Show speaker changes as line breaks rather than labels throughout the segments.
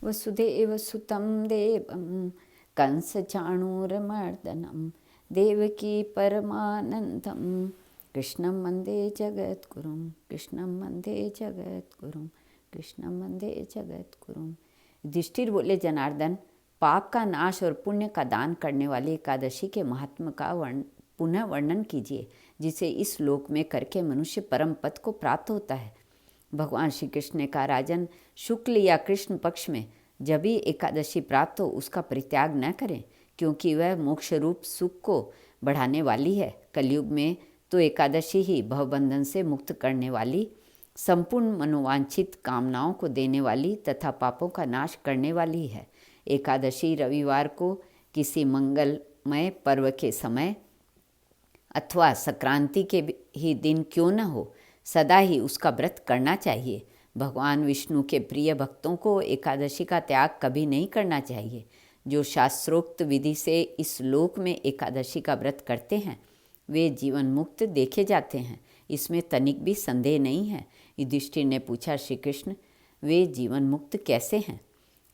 वसुदेव सुतं देवं कंसचाणूरमर्दनं देवकी परमानन्दं कृष्णं वन्दे जगद्गुरुं कृष्णं वन्दे जगद्गुरुं कृष्णं वन्दे जगद्गुरुं। युधिष्ठिर बोले, जनार्दन, पाप का नाश और पुण्य का दान करने वाली एकादशी के महात्म का पुनः वर्णन कीजिए, जिसे इस श्लोक में करके मनुष्य परम पद को प्राप्त होता है। भगवान श्री कृष्ण ने कहा, राजन, शुक्ल या कृष्ण पक्ष में जब भी एकादशी प्राप्त हो उसका परित्याग न करें, क्योंकि वह मोक्ष रूप सुख को बढ़ाने वाली है। कलयुग में तो एकादशी ही भवबंधन से मुक्त करने वाली, संपूर्ण मनोवांछित कामनाओं को देने वाली तथा पापों का नाश करने वाली है। एकादशी रविवार को किसी मंगलमय पर्व के समय अथवा संक्रांति के ही दिन क्यों न हो, सदा ही उसका व्रत करना चाहिए। भगवान विष्णु के प्रिय भक्तों को एकादशी का त्याग कभी नहीं करना चाहिए। जो शास्त्रोक्त विधि से इस लोक में एकादशी का व्रत करते हैं वे जीवन मुक्त देखे जाते हैं, इसमें तनिक भी संदेह नहीं है। युधिष्ठिर ने पूछा, श्री कृष्ण, वे जीवन मुक्त कैसे हैं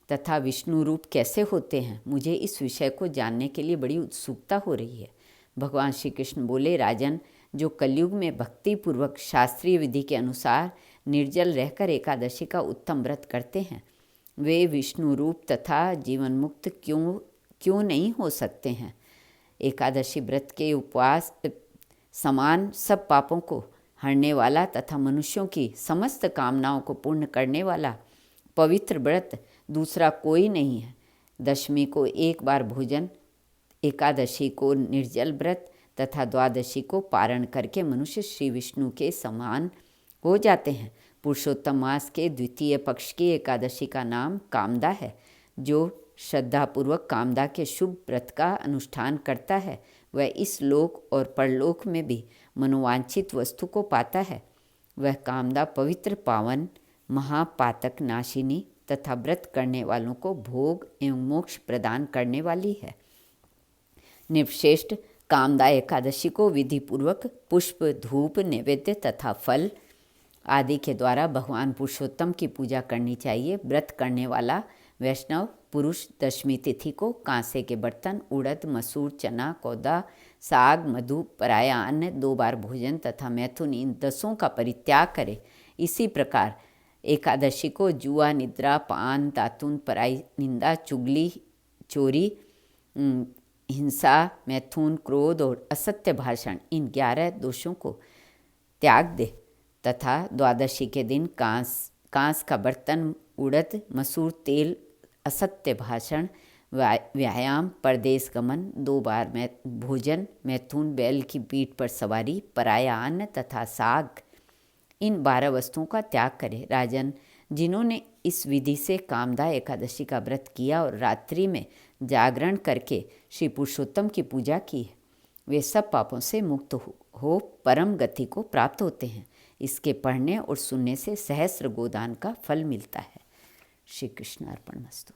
तथा विष्णु रूप कैसे होते हैं? मुझे इस विषय को जानने के लिए बड़ी उत्सुकता हो रही है। भगवान श्री कृष्ण बोले, राजन, जो कलयुग में भक्तिपूर्वक शास्त्रीय विधि के अनुसार निर्जल रहकर एकादशी का उत्तम व्रत करते हैं वे विष्णु रूप तथा जीवन मुक्त क्यों नहीं हो सकते हैं? एकादशी व्रत के उपवास समान सब पापों को हरने वाला तथा मनुष्यों की समस्त कामनाओं को पूर्ण करने वाला पवित्र व्रत दूसरा कोई नहीं है। दशमी को एक बार भोजन, एकादशी को निर्जल व्रत तथा द्वादशी को पारण करके मनुष्य श्री विष्णु के समान हो जाते हैं। पुरुषोत्तम मास के द्वितीय पक्ष की एकादशी का नाम कामदा है। जो श्रद्धापूर्वक कामदा के शुभ व्रत का अनुष्ठान करता है वह इस लोक और परलोक में भी मनोवांछित वस्तु को पाता है। वह कामदा पवित्र, पावन, महापातक नाशिनी तथा व्रत करने वालों को भोग एवं मोक्ष प्रदान करने वाली है। निर्श्रेष्ठ कामदा एकादशी को विधिपूर्वक पुष्प, धूप, नैवेद्य तथा फल आदि के द्वारा भगवान पुरुषोत्तम की पूजा करनी चाहिए। व्रत करने वाला वैष्णव पुरुष दशमी तिथि को कांसे के बर्तन, उड़द, मसूर, चना, कौदा, साग, मधु, पराया अन्न, 2 बार भोजन तथा मैथुन, इन 10 का परित्याग करे। इसी प्रकार एकादशी को जुआ, निद्रा, पान, दातुन, पराई निंदा, चुगली, चोरी, हिंसा, मैथुन, क्रोध और असत्य भाषण, इन 11 दोषों को त्याग दे तथा द्वादशी के दिन कांस का बर्तन, उड़द, मसूर, तेल, असत्य भाषण, व्यायाम, परदेश गमन, 2 बार भोजन, मैथुन, बैल की पीठ पर सवारी, पराया अन्न तथा साग, इन 12 वस्तुओं का त्याग करे। राजन, जिन्होंने इस विधि से कामदा एकादशी का व्रत किया और रात्रि में जागरण करके श्री पुरुषोत्तम की पूजा की है वे सब पापों से मुक्त हो परम गति को प्राप्त होते हैं। इसके पढ़ने और सुनने से सहस्र गोदान का फल मिलता है। श्री कृष्ण अर्पणमस्तु।